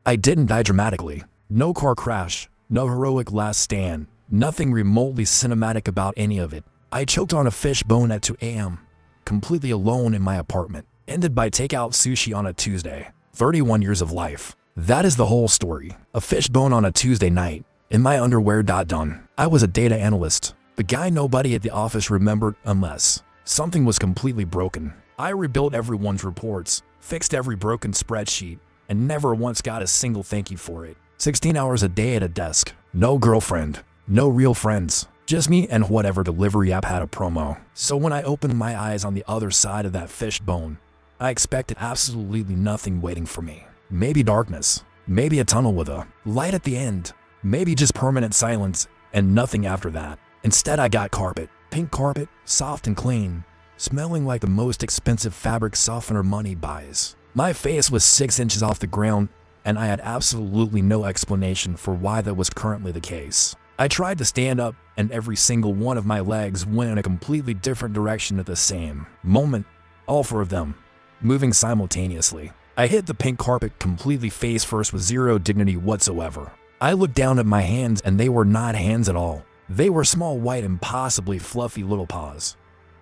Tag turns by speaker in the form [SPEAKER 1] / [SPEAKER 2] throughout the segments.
[SPEAKER 1] I didn't die dramatically. No car crash, no heroic last stand, nothing remotely cinematic about any of it. I choked on a fish bone at 2 a.m., completely alone in my apartment. Ended by takeout sushi on a Tuesday. 31 years of life. That is the whole story. A fish bone on a Tuesday night. In my underwear. Done. I was a data analyst. The guy nobody at the office remembered unless something was completely broken. I rebuilt everyone's reports, fixed every broken spreadsheet, and never once got a single thank you for it. 16 hours a day at a desk. No girlfriend. No real friends. Just me and whatever delivery app had a promo. So when I opened my eyes on the other side of that fish bone, I expected absolutely nothing waiting for me. Maybe darkness. Maybe a tunnel with a light at the end. Maybe just permanent silence and nothing after that. Instead, I got carpet. Pink carpet, soft and clean, smelling like the most expensive fabric softener money buys. My face was 6 inches off the ground, and I had absolutely no explanation for why that was currently the case. I tried to stand up, and every single one of my legs went in a completely different direction at the same moment, all 4 of them moving simultaneously. I hit the pink carpet completely face first with zero dignity whatsoever. I looked down at my hands, and they were not hands at all. They were small, white, and possibly fluffy little paws.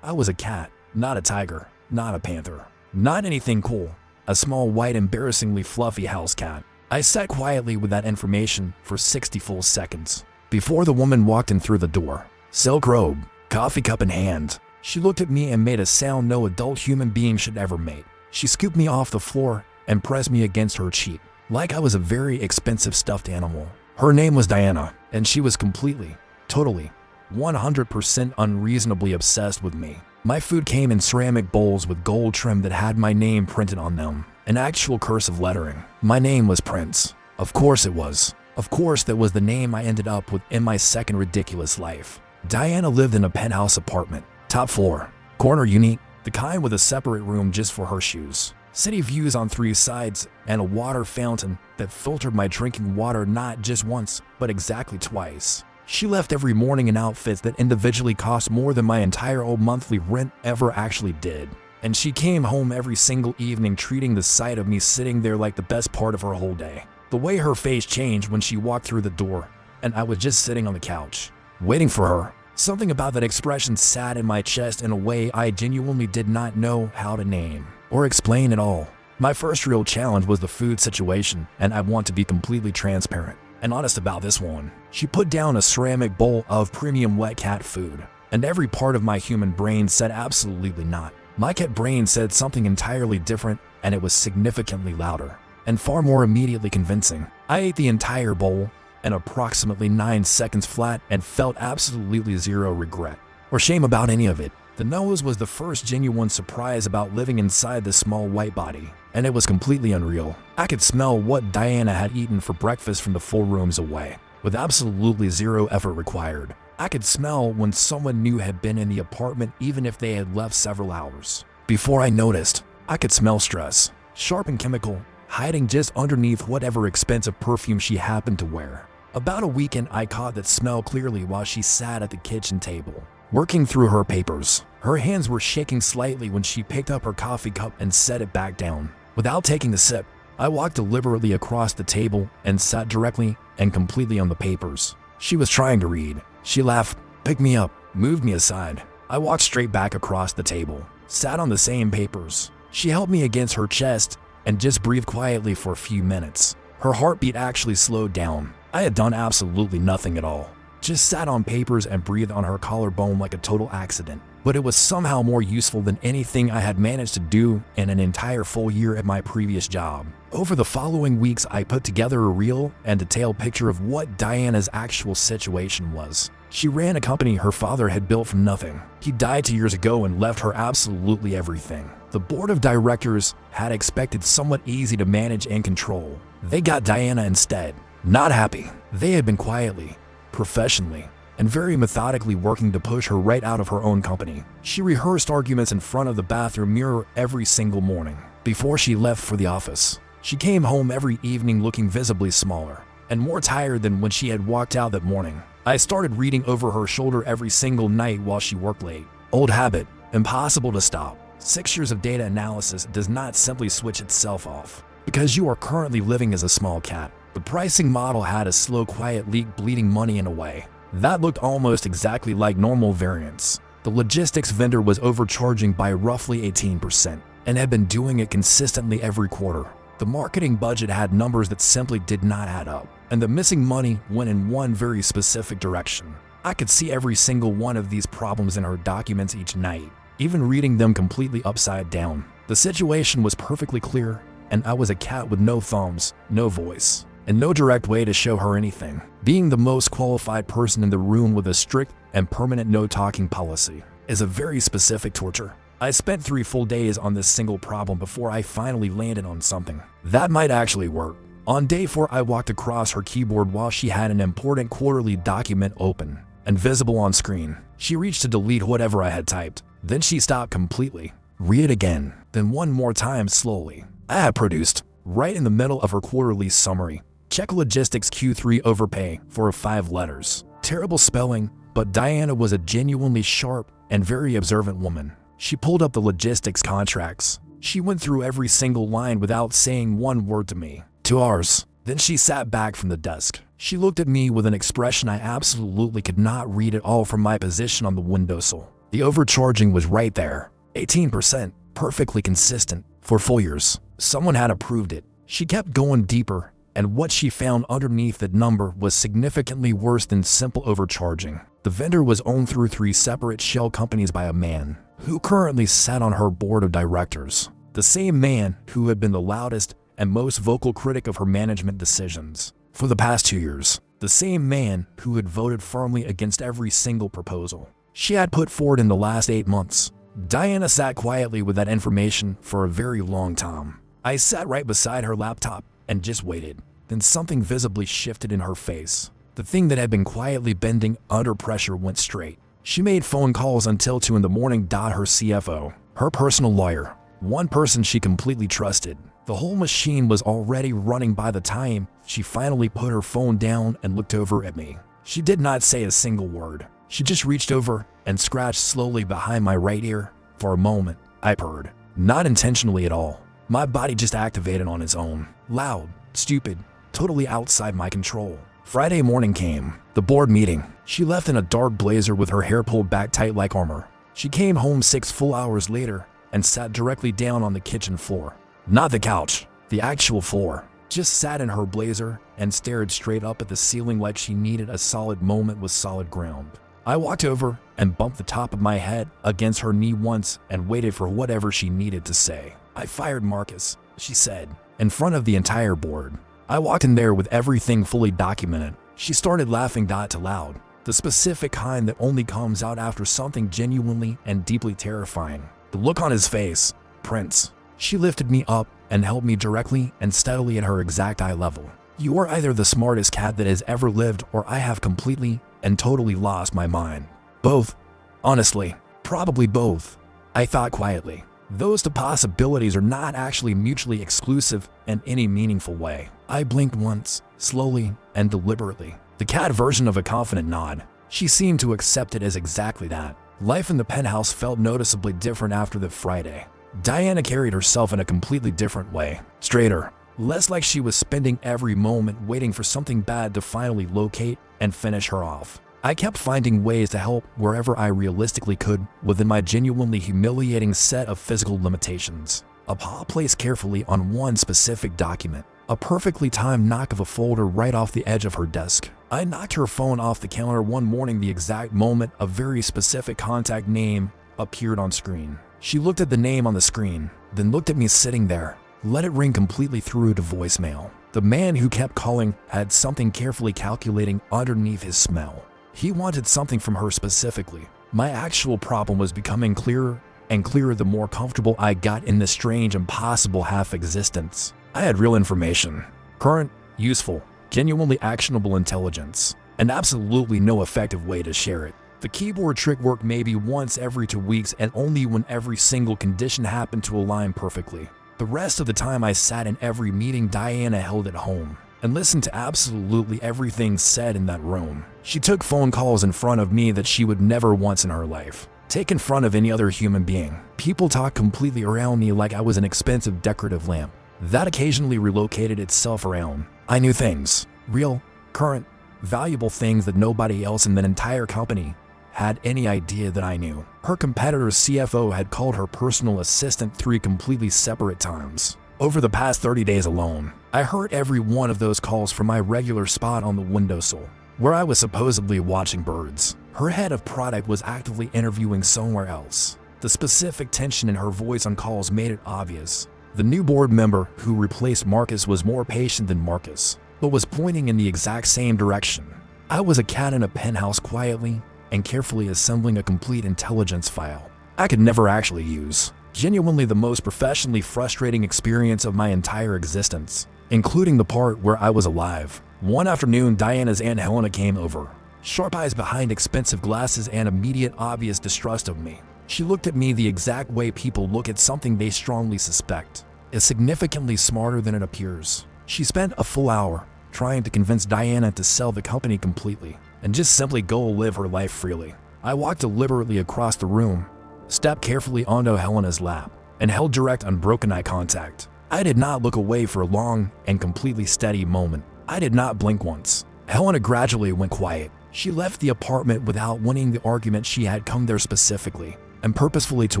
[SPEAKER 1] I was a cat, not a tiger, not a panther, not anything cool. A small, white, embarrassingly fluffy house cat. I sat quietly with that information for 60 full seconds before the woman walked in through the door. Silk robe, coffee cup in hand. She looked at me and made a sound no adult human being should ever make. She scooped me off the floor and pressed me against her cheek, like I was a very expensive stuffed animal. Her name was Diana, and she was completely, totally, 100% unreasonably obsessed with me. My food came in ceramic bowls with gold trim that had my name printed on them, an actual cursive lettering. My name was Prince. Of course it was. Of course that was the name I ended up with in my second ridiculous life. Diana lived in a penthouse apartment, top floor, corner unique, the kind with a separate room just for her shoes. City views on 3 sides, and a water fountain that filtered my drinking water not just once, but exactly twice. She left every morning in outfits that individually cost more than my entire old monthly rent ever actually did. And she came home every single evening treating the sight of me sitting there like the best part of her whole day. The way her face changed when she walked through the door, and I was just sitting on the couch, waiting for her. Something about that expression sat in my chest in a way I genuinely did not know how to name or explain at all. My first real challenge was the food situation, and I want to be completely transparent and honest about this one. She put down a ceramic bowl of premium wet cat food, and every part of my human brain said absolutely not. My cat brain said something entirely different, and it was significantly louder and far more immediately convincing. I ate the entire bowl in approximately 9 seconds flat and felt absolutely zero regret or shame about any of it. The nose was the first genuine surprise about living inside this small white body, and it was completely unreal. I could smell what Diana had eaten for breakfast from the 4 rooms away, with absolutely zero effort required. I could smell when someone new had been in the apartment even if they had left several hours. Before I noticed, I could smell stress, sharp and chemical, hiding just underneath whatever expensive perfume she happened to wear. About a weekend, I caught that smell clearly while she sat at the kitchen table, working through her papers. Her hands were shaking slightly when she picked up her coffee cup and set it back down. Without taking a sip, I walked deliberately across the table and sat directly and completely on the papers. She was trying to read. She laughed, picked me up, moved me aside. I walked straight back across the table, sat on the same papers. She held me against her chest and just breathed quietly for a few minutes. Her heartbeat actually slowed down. I had done absolutely nothing at all. Just sat on papers and breathed on her collarbone like a total accident. But it was somehow more useful than anything I had managed to do in an entire full year at my previous job. Over the following weeks, I put together a real and detailed picture of what Diana's actual situation was. She ran a company her father had built from nothing. He died 2 years ago and left her absolutely everything. The board of directors had expected someone easy to manage and control. They got Diana instead. Not happy. They had been quietly, professionally, and very methodically working to push her right out of her own company. She rehearsed arguments in front of the bathroom mirror every single morning before she left for the office. She came home every evening looking visibly smaller and more tired than when she had walked out that morning. I started reading over her shoulder every single night while she worked late. Old habit, impossible to stop. 6 years of data analysis does not simply switch itself off. because you are currently living as a small cat. The pricing model had a slow, quiet leak bleeding money in a way that looked almost exactly like normal variants. The logistics vendor was overcharging by roughly 18% and had been doing it consistently every quarter. The marketing budget had numbers that simply did not add up, and the missing money went in one very specific direction. I could see every single one of these problems in her documents each night, even reading them completely upside down. The situation was perfectly clear, and I was a cat with no thumbs, no voice, and no direct way to show her anything. Being the most qualified person in the room with a strict and permanent no-talking policy is a very specific torture. I spent 3 full days on this single problem before I finally landed on something that might actually work. On day 4, I walked across her keyboard while she had an important quarterly document open and visible on screen. She reached to delete whatever I had typed. Then she stopped completely. Read again, then one more time slowly. I had produced, right in the middle of her quarterly summary, check logistics Q3 overpay for 5 letters. Terrible spelling, but Diana was a genuinely sharp and very observant woman. She pulled up the logistics contracts. She went through every single line without saying one word to me. To ours. Then she sat back from the desk. She looked at me with an expression I absolutely could not read at all from my position on the windowsill. The overcharging was right there. 18%, perfectly consistent, for full years. Someone had approved it. She kept going deeper, and what she found underneath that number was significantly worse than simple overcharging. The vendor was owned through 3 separate shell companies by a man who currently sat on her board of directors. The same man who had been the loudest and most vocal critic of her management decisions for the past 2 years. The same man who had voted firmly against every single proposal she had put forward in the last 8 months. Diana sat quietly with that information for a very long time. I sat right beside her laptop and just waited. Then something visibly shifted in her face. The thing that had been quietly bending under pressure went straight. She made phone calls until 2 in the morning. Her CFO, her personal lawyer, one person she completely trusted. The whole machine was already running by the time she finally put her phone down and looked over at me. She did not say a single word. She just reached over and scratched slowly behind my right ear. For a moment, I purred. Not intentionally at all. My body just activated on its own. Loud, stupid, totally outside my control. Friday morning came. The board meeting. She left in a dark blazer with her hair pulled back tight like armor. She came home 6 full hours later and sat directly down on the kitchen floor. Not the couch, the actual floor. Just sat in her blazer and stared straight up at the ceiling like she needed a solid moment with solid ground. I walked over and bumped the top of my head against her knee once and waited for whatever she needed to say. I fired Marcus, she said, in front of the entire board. I walked in there with everything fully documented. She started laughing out loud, the specific kind that only comes out after something genuinely and deeply terrifying. The look on his face, Prince. She lifted me up and held me directly and steadily at her exact eye level. You are either the smartest cat that has ever lived, or I have completely and totally lost my mind. Both. Honestly, probably both. I thought quietly. Those two possibilities are not actually mutually exclusive in any meaningful way. I blinked once, slowly and deliberately. The cat version of a confident nod. She seemed to accept it as exactly that. Life in the penthouse felt noticeably different after the Friday. Diana carried herself in a completely different way. Straighter. Less like she was spending every moment waiting for something bad to finally locate and finish her off. I kept finding ways to help wherever I realistically could within my genuinely humiliating set of physical limitations. A paw placed carefully on one specific document. A perfectly timed knock of a folder right off the edge of her desk. I knocked her phone off the counter one morning the exact moment a very specific contact name appeared on screen. She looked at the name on the screen, then looked at me sitting there. Let it ring completely through to voicemail. The man who kept calling had something carefully calculating underneath his smell. He wanted something from her specifically. My actual problem was becoming clearer and clearer the more comfortable I got in this strange, impossible half-existence. I had real information. Current, useful, genuinely actionable intelligence, and absolutely no effective way to share it. The keyboard trick worked maybe once every 2 weeks, and only when every single condition happened to align perfectly. The rest of the time I sat in every meeting Diana held at home and listened to absolutely everything said in that room. She took phone calls in front of me that she would never once in her life take in front of any other human being. People talked completely around me like I was an expensive decorative lamp. that occasionally relocated itself around. I knew things, real, current, valuable things that nobody else in the entire company had any idea that I knew. Her competitor's CFO had called her personal assistant 3 completely separate times. Over the past 30 days alone, I heard every one of those calls from my regular spot on the windowsill, where I was supposedly watching birds. Her head of product was actively interviewing somewhere else. The specific tension in her voice on calls made it obvious. The new board member who replaced Marcus was more patient than Marcus, but was pointing in the exact same direction. I was a cat in a penthouse quietly and carefully assembling a complete intelligence file I could never actually use. Genuinely the most professionally frustrating experience of my entire existence, including the part where I was alive. One afternoon, Diana's Aunt Helena came over, sharp eyes behind expensive glasses and immediate obvious distrust of me. She looked at me the exact way people look at something they strongly suspect is significantly smarter than it appears. She spent a full hour trying to convince Diana to sell the company completely and just simply go live her life freely. I walked deliberately across the room, stepped carefully onto Helena's lap, and held direct, unbroken eye contact. I did not look away for a long and completely steady moment. I did not blink once. Helena gradually went quiet. She left the apartment without winning the argument she had come there specifically and purposefully to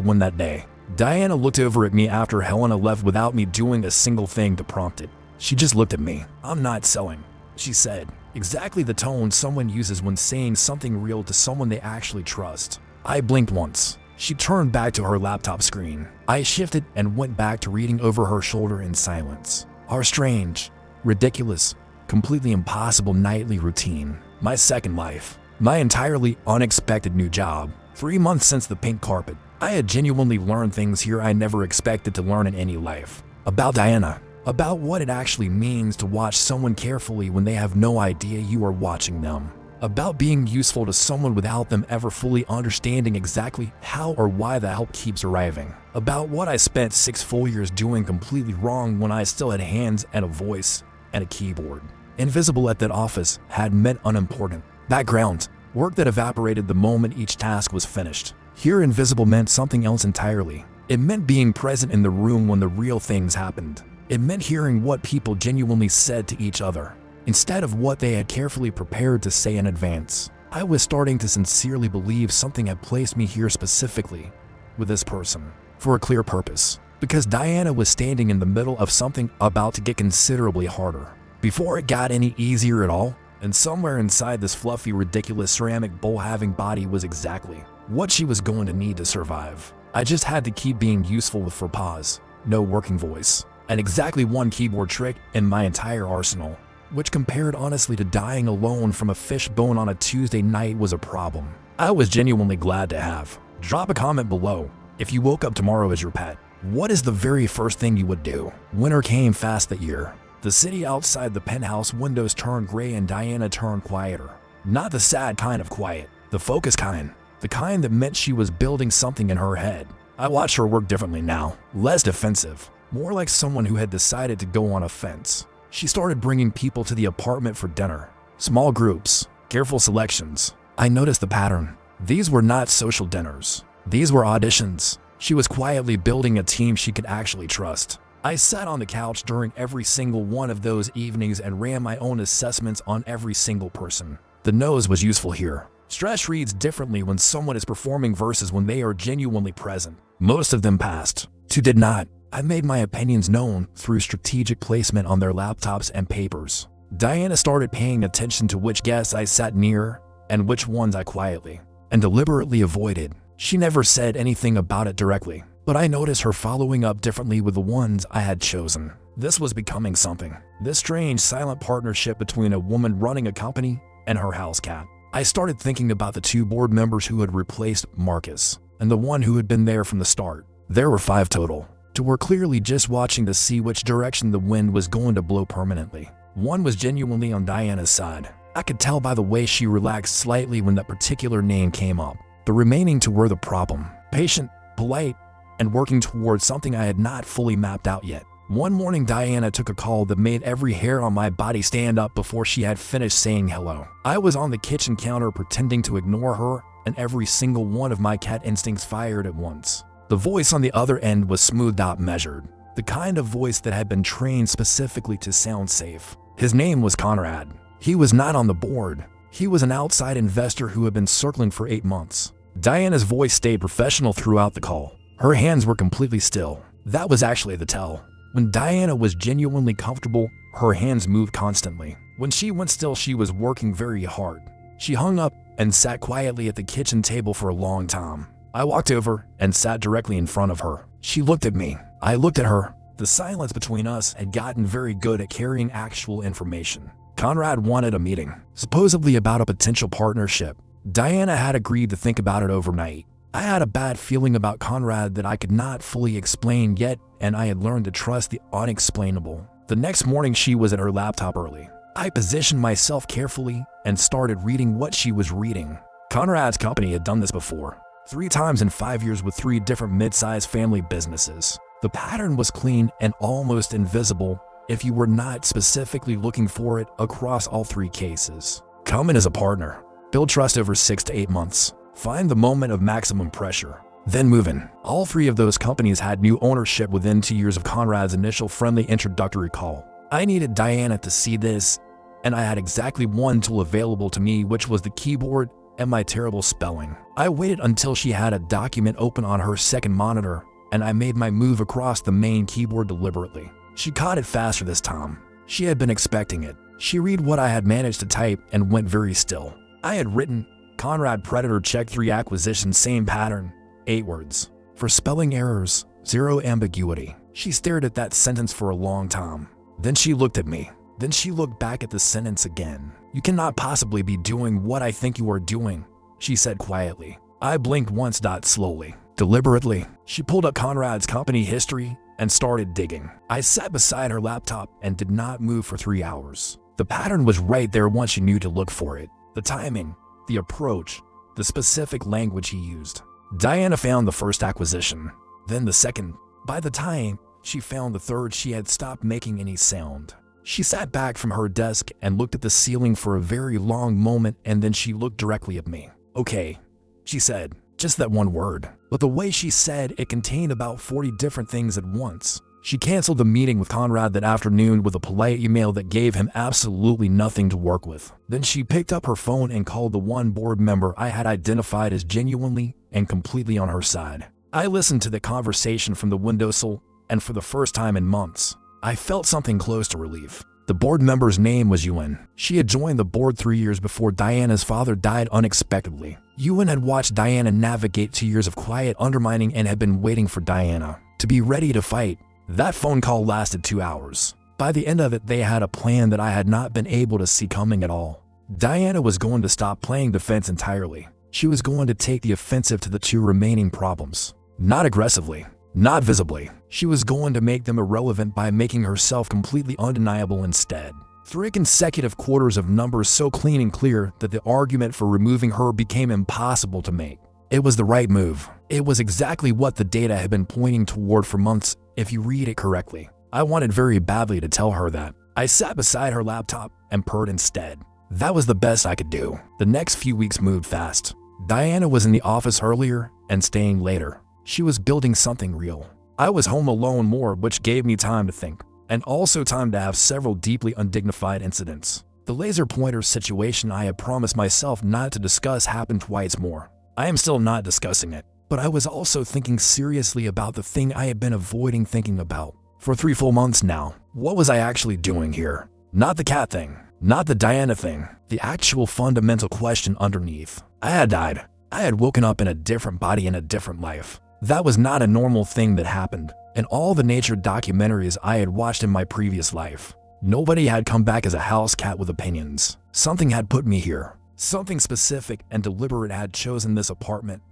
[SPEAKER 1] win that day. Diana looked over at me after Helena left without me doing a single thing to prompt it. She just looked at me. "I'm not selling," she said, exactly the tone someone uses when saying something real to someone they actually trust. I blinked once. She turned back to her laptop screen. I shifted and went back to reading over her shoulder in silence. Our strange, ridiculous, completely impossible nightly routine. My second life. My entirely unexpected new job. 3 months since the pink carpet. I had genuinely learned things here I never expected to learn in any life. About Diana. About what it actually means to watch someone carefully when they have no idea you are watching them. About being useful to someone without them ever fully understanding exactly how or why the help keeps arriving. About what I spent 6 full years doing completely wrong when I still had hands and a voice and a keyboard. Invisible at that office had meant unimportant. Background. Work that evaporated the moment each task was finished. Here, invisible meant something else entirely. It meant being present in the room when the real things happened. It meant hearing what people genuinely said to each other, instead of what they had carefully prepared to say in advance. I was starting to sincerely believe something had placed me here specifically with this person for a clear purpose, because Diana was standing in the middle of something about to get considerably harder. Before it got any easier at all, and somewhere inside this fluffy, ridiculous ceramic bowl-having body was exactly what she was going to need to survive. I just had to keep being useful with for pause, no working voice, and exactly one keyboard trick in my entire arsenal, which compared honestly to dying alone from a fish bone on a Tuesday night was a problem I was genuinely glad to have. Drop a comment below. If you woke up tomorrow as your pet, what is the very first thing you would do? Winter came fast that year. The city outside the penthouse windows turned gray and Diana turned quieter. Not the sad kind of quiet, the focused kind. The kind that meant she was building something in her head. I watched her work differently now, less defensive, more like someone who had decided to go on offense. She started bringing people to the apartment for dinner. Small groups, careful selections. I noticed the pattern. These were not social dinners. These were auditions. She was quietly building a team she could actually trust. I sat on the couch during every single one of those evenings and ran my own assessments on every single person. The nose was useful here. Stress reads differently when someone is performing versus when they are genuinely present. Most of them passed. 2 did not. I made my opinions known through strategic placement on their laptops and papers. Diana started paying attention to which guests I sat near and which ones I quietly and deliberately avoided. She never said anything about it directly, but I noticed her following up differently with the ones I had chosen. This was becoming something. This strange, silent partnership between a woman running a company and her house cat. I started thinking about the 2 board members who had replaced Marcus and the one who had been there from the start. There were 5 total. 2 were clearly just watching to see which direction the wind was going to blow permanently. 1 was genuinely on Diana's side. I could tell by the way she relaxed slightly when that particular name came up. The remaining 2 were the problem. Patient, polite, and working towards something I had not fully mapped out yet. One morning, Diana took a call that made every hair on my body stand up before she had finished saying hello. I was on the kitchen counter pretending to ignore her, and every single one of my cat instincts fired at once. The voice on the other end was smoothed out, measured. the kind of voice that had been trained specifically to sound safe. His name was Conrad. He was not on the board. He was an outside investor who had been circling for 8 months. Diana's voice stayed professional throughout the call. Her hands were completely still. That was actually the tell. When Diana was genuinely comfortable, her hands moved constantly. When she went still, she was working very hard. She hung up and sat quietly at the kitchen table for a long time. I walked over and sat directly in front of her. She looked at me. I looked at her. The silence between us had gotten very good at carrying actual information. Conrad wanted a meeting, supposedly about a potential partnership. Diana had agreed to think about it overnight. I had a bad feeling about Conrad that I could not fully explain yet, and I had learned to trust the unexplainable. The next morning, she was at her laptop early. I positioned myself carefully and started reading what she was reading. Conrad's company had done this before, 3 times in 5 years with 3 different mid-sized family businesses. The pattern was clean and almost invisible if you were not specifically looking for it across all 3 cases. Come in as a partner. Build trust over 6 to 8 months. Find the moment of maximum pressure. Then move in. All 3 of those companies had new ownership within 2 years of Conrad's initial friendly introductory call. I needed Diana to see this, and I had exactly one tool available to me, which was the keyboard and my terrible spelling. I waited until she had a document open on her second monitor, and I made my move across the main keyboard deliberately. She caught it faster this time. She had been expecting it. She read what I had managed to type and went very still. I had written, Conrad Predator Check 3 Acquisition, same pattern, 8 words. For spelling errors, 0 ambiguity. She stared at that sentence for a long time. Then she looked at me. Then she looked back at the sentence again. You cannot possibly be doing what I think you are doing, she said quietly. I blinked once, slowly, deliberately. She pulled up Conrad's company history and started digging. I sat beside her laptop and did not move for 3 hours. The pattern was right there once you knew to look for it. The timing, the approach, the specific language he used. Diana found the first acquisition, then the second. By the time she found the third, she had stopped making any sound. She sat back from her desk and looked at the ceiling for a very long moment, and then she looked directly at me. Okay, she said, just that one word. But the way she said it contained about 40 different things at once. She canceled the meeting with Conrad that afternoon with a polite email that gave him absolutely nothing to work with. Then she picked up her phone and called the one board member I had identified as genuinely and completely on her side. I listened to the conversation from the windowsill, and for the first time in months, I felt something close to relief. The board member's name was Ewan. She had joined the board 3 years before Diana's father died unexpectedly. Ewan had watched Diana navigate 2 years of quiet undermining and had been waiting for Diana to be ready to fight. That phone call lasted 2 hours. By the end of it, they had a plan that I had not been able to see coming at all. Diana was going to stop playing defense entirely. She was going to take the offensive to the 2 remaining problems. Not aggressively, not visibly. She was going to make them irrelevant by making herself completely undeniable instead. 3 consecutive quarters of numbers so clean and clear that the argument for removing her became impossible to make. It was the right move. It was exactly what the data had been pointing toward for months, if you read it correctly. I wanted very badly to tell her that. I sat beside her laptop and purred instead. That was the best I could do. The next few weeks moved fast. Diana was in the office earlier and staying later. She was building something real. I was home alone more, which gave me time to think, and also time to have several deeply undignified incidents. The laser pointer situation I had promised myself not to discuss happened twice more. I am still not discussing it, but I was also thinking seriously about the thing I had been avoiding thinking about for 3 full months now. What was I actually doing here? Not the cat thing, not the Diana thing, the actual fundamental question underneath. I had died. I had woken up in a different body in a different life. That was not a normal thing that happened in all the nature documentaries I had watched in my previous life. Nobody had come back as a house cat with opinions. Something had put me here. Something specific and deliberate had chosen this apartment,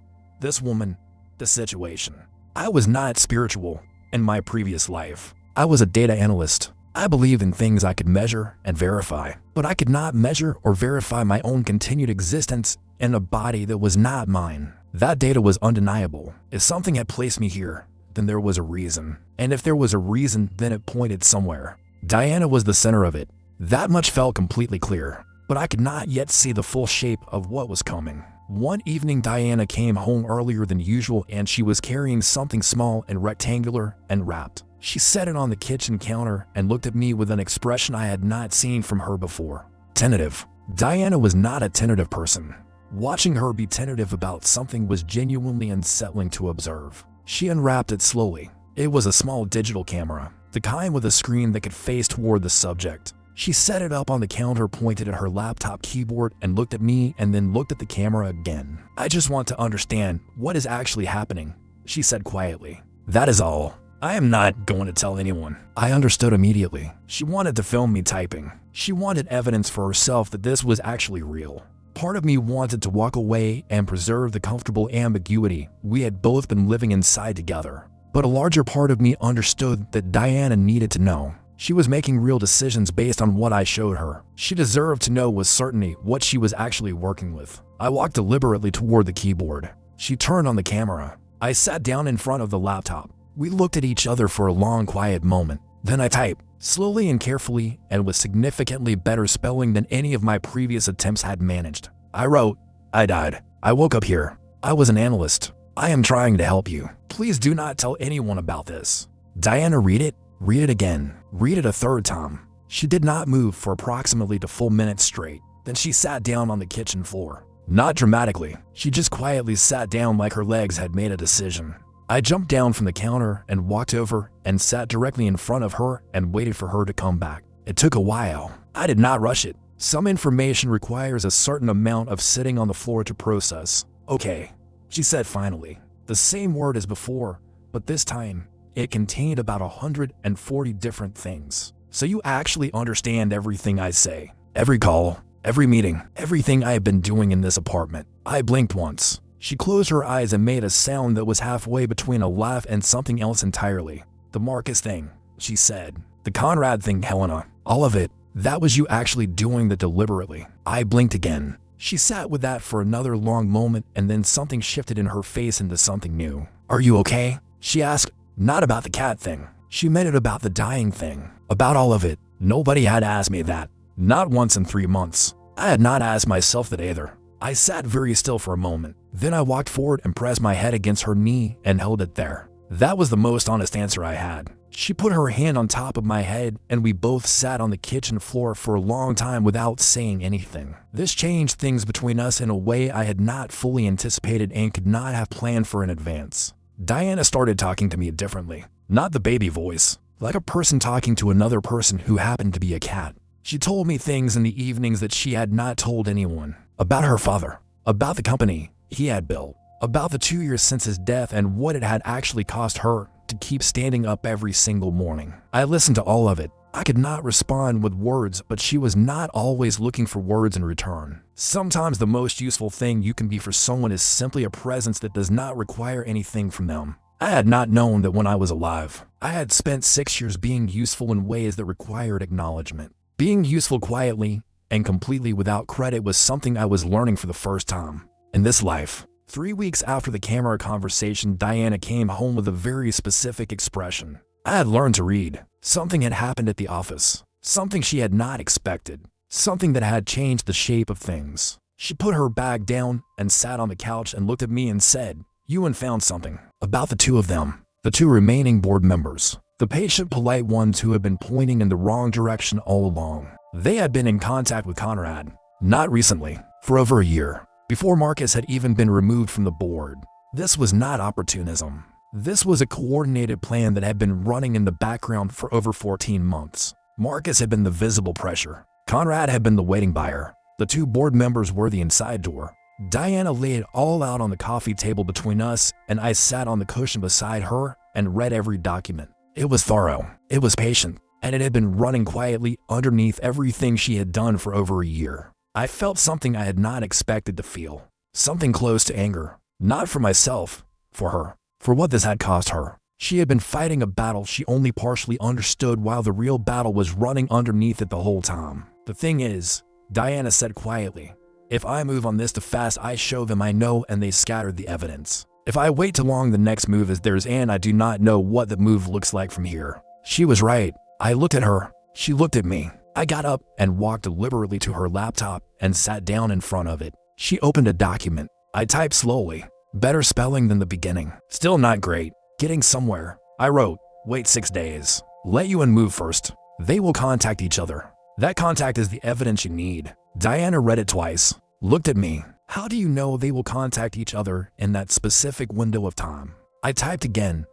[SPEAKER 1] this woman, this situation. I was not spiritual in my previous life. I was a data analyst. I believed in things I could measure and verify, but I could not measure or verify my own continued existence in a body that was not mine. That data was undeniable. If something had placed me here, then there was a reason. And if there was a reason, then it pointed somewhere. Diana was the center of it. That much felt completely clear, but I could not yet see the full shape of what was coming. One evening, Diana came home earlier than usual, and she was carrying something small and rectangular and wrapped. She set it on the kitchen counter and looked at me with an expression I had not seen from her before. Tentative. Diana was not a tentative person. Watching her be tentative about something was genuinely unsettling to observe. She unwrapped it slowly. It was a small digital camera, the kind with a screen that could face toward the subject. She set it up on the counter, pointed at her laptop keyboard, and looked at me and then looked at the camera again. "I just want to understand what is actually happening," she said quietly. "That is all. I am not going to tell anyone." I understood immediately. She wanted to film me typing. She wanted evidence for herself that this was actually real. Part of me wanted to walk away and preserve the comfortable ambiguity we had both been living inside together. But a larger part of me understood that Diana needed to know. She was making real decisions based on what I showed her. She deserved to know with certainty what she was actually working with. I walked deliberately toward the keyboard. She turned on the camera. I sat down in front of the laptop. We looked at each other for a long, quiet moment. Then I typed, slowly and carefully, and with significantly better spelling than any of my previous attempts had managed. I wrote, "I died. I woke up here. I was an analyst. I am trying to help you. Please do not tell anyone about this." Diana, read it. Read it again. Read it a third time. She did not move for approximately a full minute straight. Then she sat down on the kitchen floor. Not dramatically. She just quietly sat down like her legs had made a decision. I jumped down from the counter and walked over and sat directly in front of her and waited for her to come back. It took a while. I did not rush it. Some information requires a certain amount of sitting on the floor to process. "Okay," she said finally. The same word as before, but this time, it contained about 140 different things. "So you actually understand everything I say? Every call, every meeting, everything I have been doing in this apartment?" I blinked once. She closed her eyes and made a sound that was halfway between a laugh and something else entirely. "The Marcus thing," she said. "The Conrad thing, Helena. All of it. That was you actually doing that deliberately." I blinked again. She sat with that for another long moment, and then something shifted in her face into something new. "Are you okay?" she asked. "Not about the cat thing." She meant it about the dying thing. About all of it. Nobody had asked me that. Not once in 3 months. I had not asked myself that either. I sat very still for a moment. Then I walked forward and pressed my head against her knee and held it there. That was the most honest answer I had. She put her hand on top of my head, and we both sat on the kitchen floor for a long time without saying anything. This changed things between us in a way I had not fully anticipated and could not have planned for in advance. Diana started talking to me differently. Not the baby voice, like a person talking to another person who happened to be a cat. She told me things in the evenings that she had not told anyone. About her father, about the company he had built, about the 2 years since his death and what it had actually cost her to keep standing up every single morning. I listened to all of it. I could not respond with words, but she was not always looking for words in return. Sometimes the most useful thing you can be for someone is simply a presence that does not require anything from them. I had not known that when I was alive. I had spent 6 years being useful in ways that required acknowledgement. Being useful quietly and completely without credit was something I was learning for the first time. In this life. 3 weeks after the camera conversation, Diana came home with a very specific expression. I had learned to read. Something had happened at the office. Something she had not expected. Something that had changed the shape of things. She put her bag down and sat on the couch and looked at me and said, "Ewan found something. About the two of them. The 2 remaining board members. The patient, polite ones who had been pointing in the wrong direction all along. They had been in contact with Conrad. Not recently. For over a year. Before Marcus had even been removed from the board. This was not opportunism. This was a coordinated plan that had been running in the background for over 14 months. Marcus had been the visible pressure. Conrad had been the waiting buyer. The 2 board members were the inside door. Diana laid it all out on the coffee table between us, and I sat on the cushion beside her and read every document. It was thorough. It was patient. And it had been running quietly underneath everything she had done for over a year. I felt something I had not expected to feel. Something close to anger. Not for myself. For her. For what this had cost her. She had been fighting a battle she only partially understood while the real battle was running underneath it the whole time. "The thing is," Diana said quietly, "if I move on this too fast, I show them I know and they scatter the evidence. If I wait too long, the next move is theirs and I do not know what the move looks like from here." She was right. I looked at her. She looked at me. I got up and walked deliberately to her laptop and sat down in front of it. She opened a document. I typed slowly. Better spelling than the beginning. Still not great. Getting somewhere. I wrote, Wait 6 days. Let Yuan move first. They will contact each other. That contact is the evidence you need. Diana read it twice, looked at me. How do you know they will contact each other in that specific window of time? I typed again,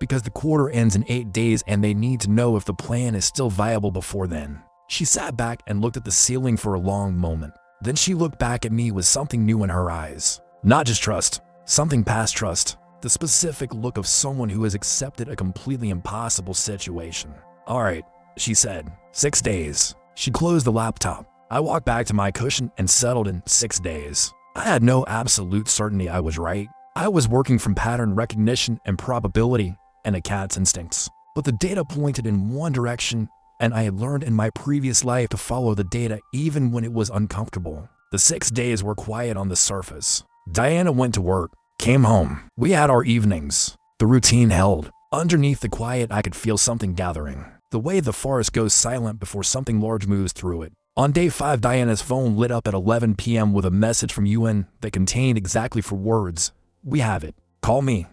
[SPEAKER 1] because the quarter ends in 8 days and they need to know if the plan is still viable before then. She sat back and looked at the ceiling for a long moment. Then she looked back at me with something new in her eyes. Not just trust, something past trust. The specific look of someone who has accepted a completely impossible situation. All right, she said. 6 days. She closed the laptop. I walked back to my cushion and settled in. 6 days. I had no absolute certainty I was right. I was working from pattern recognition and probability and a cat's instincts. But the data pointed in one direction, and I had learned in my previous life to follow the data even when it was uncomfortable. The 6 days were quiet on the surface. Diana went to work, came home. We had our evenings. The routine held. Underneath the quiet, I could feel something gathering. The way the forest goes silent before something large moves through it. On day 5, Diana's phone lit up at 11 p.m. with a message from Yuan that contained exactly 4 words. We have it. Call me.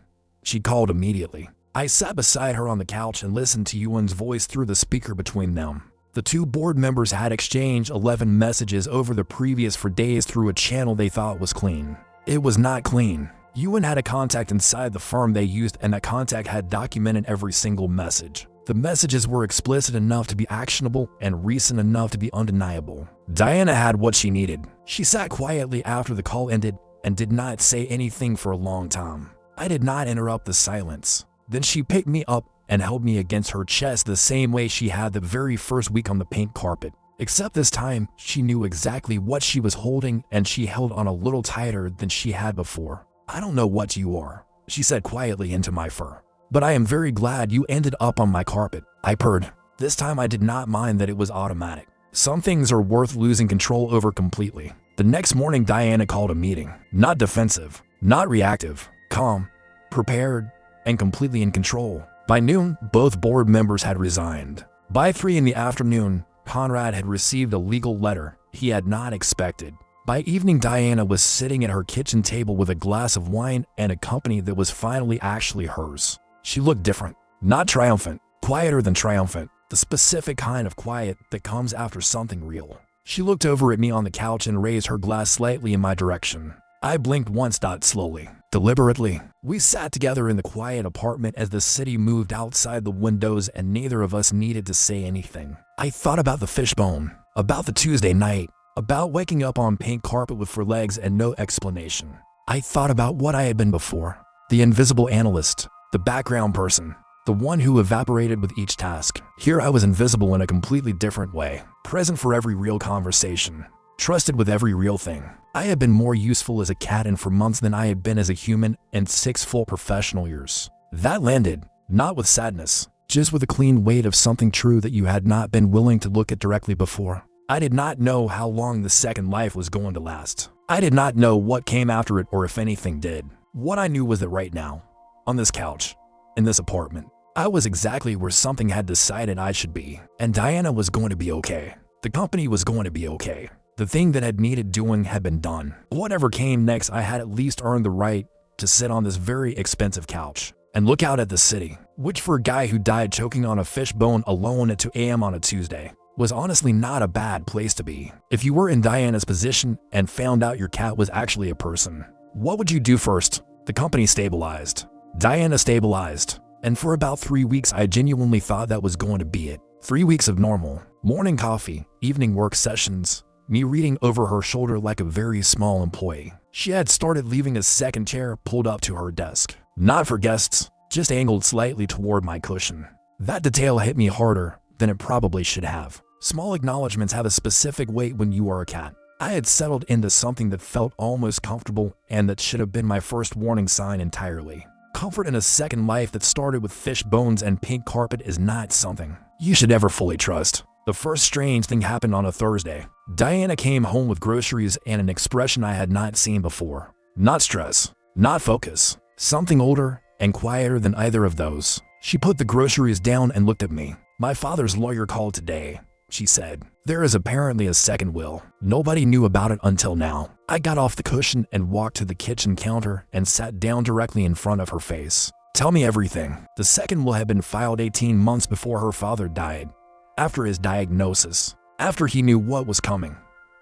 [SPEAKER 1] She called immediately. I sat beside her on the couch and listened to Yuan's voice through the speaker between them. The 2 board members had exchanged 11 messages over the previous 4 days through a channel they thought was clean. It was not clean. Yuan had a contact inside the firm they used, and that contact had documented every single message. The messages were explicit enough to be actionable and recent enough to be undeniable. Diana had what she needed. She sat quietly after the call ended and did not say anything for a long time. I did not interrupt the silence. Then she picked me up and held me against her chest the same way she had the very first week on the pink carpet. Except this time, she knew exactly what she was holding, and she held on a little tighter than she had before. I don't know what you are, she said quietly into my fur. But I am very glad you ended up on my carpet, I purred. This time I did not mind that it was automatic. Some things are worth losing control over completely. The next morning, Diana called a meeting. Not defensive, not reactive, calm, prepared, and completely in control. By noon, both board members had resigned. By 3 in the afternoon, Conrad had received a legal letter he had not expected. By evening, Diana was sitting at her kitchen table with a glass of wine and a company that was finally actually hers. She looked different, not triumphant, quieter than triumphant, the specific kind of quiet that comes after something real. She looked over at me on the couch and raised her glass slightly in my direction. I blinked once, slowly, deliberately. We sat together in the quiet apartment as the city moved outside the windows, and neither of us needed to say anything. I thought about the fishbone, about the Tuesday night, about waking up on pink carpet with 4 legs and no explanation. I thought about what I had been before, the invisible analyst, the background person, the one who evaporated with each task. Here I was invisible in a completely different way, present for every real conversation, trusted with every real thing. I had been more useful as a cat in 4 months than I had been as a human in 6 full professional years. That landed, not with sadness, just with a clean weight of something true that you had not been willing to look at directly before. I did not know how long the second life was going to last. I did not know what came after it or if anything did. What I knew was that right now, on this couch, in this apartment, I was exactly where something had decided I should be. And Diana was going to be okay. The company was going to be okay. The thing that had needed doing had been done. Whatever came next, I had at least earned the right to sit on this very expensive couch and look out at the city, which for a guy who died choking on a fish bone alone at 2 a.m. on a Tuesday, was honestly not a bad place to be. If you were in Diana's position and found out your cat was actually a person, what would you do first? The company stabilized. Diana stabilized. And for about 3 weeks, I genuinely thought that was going to be it. 3 weeks of normal. Morning coffee, evening work sessions, me reading over her shoulder like a very small employee. She had started leaving a second chair pulled up to her desk. Not for guests, just angled slightly toward my cushion. That detail hit me harder than it probably should have. Small acknowledgments have a specific weight when you are a cat. I had settled into something that felt almost comfortable and that should have been my first warning sign entirely. Comfort in a second life that started with fish bones and pink carpet is not something you should ever fully trust. The first strange thing happened on a Thursday. Diana came home with groceries and an expression I had not seen before. Not stress, not focus, something older and quieter than either of those. She put the groceries down and looked at me. My father's lawyer called today, she said. There is apparently a second will. Nobody knew about it until now. I got off the cushion and walked to the kitchen counter and sat down directly in front of her face. Tell me everything. The second will have been filed 18 months before her father died. After his diagnosis. After he knew what was coming.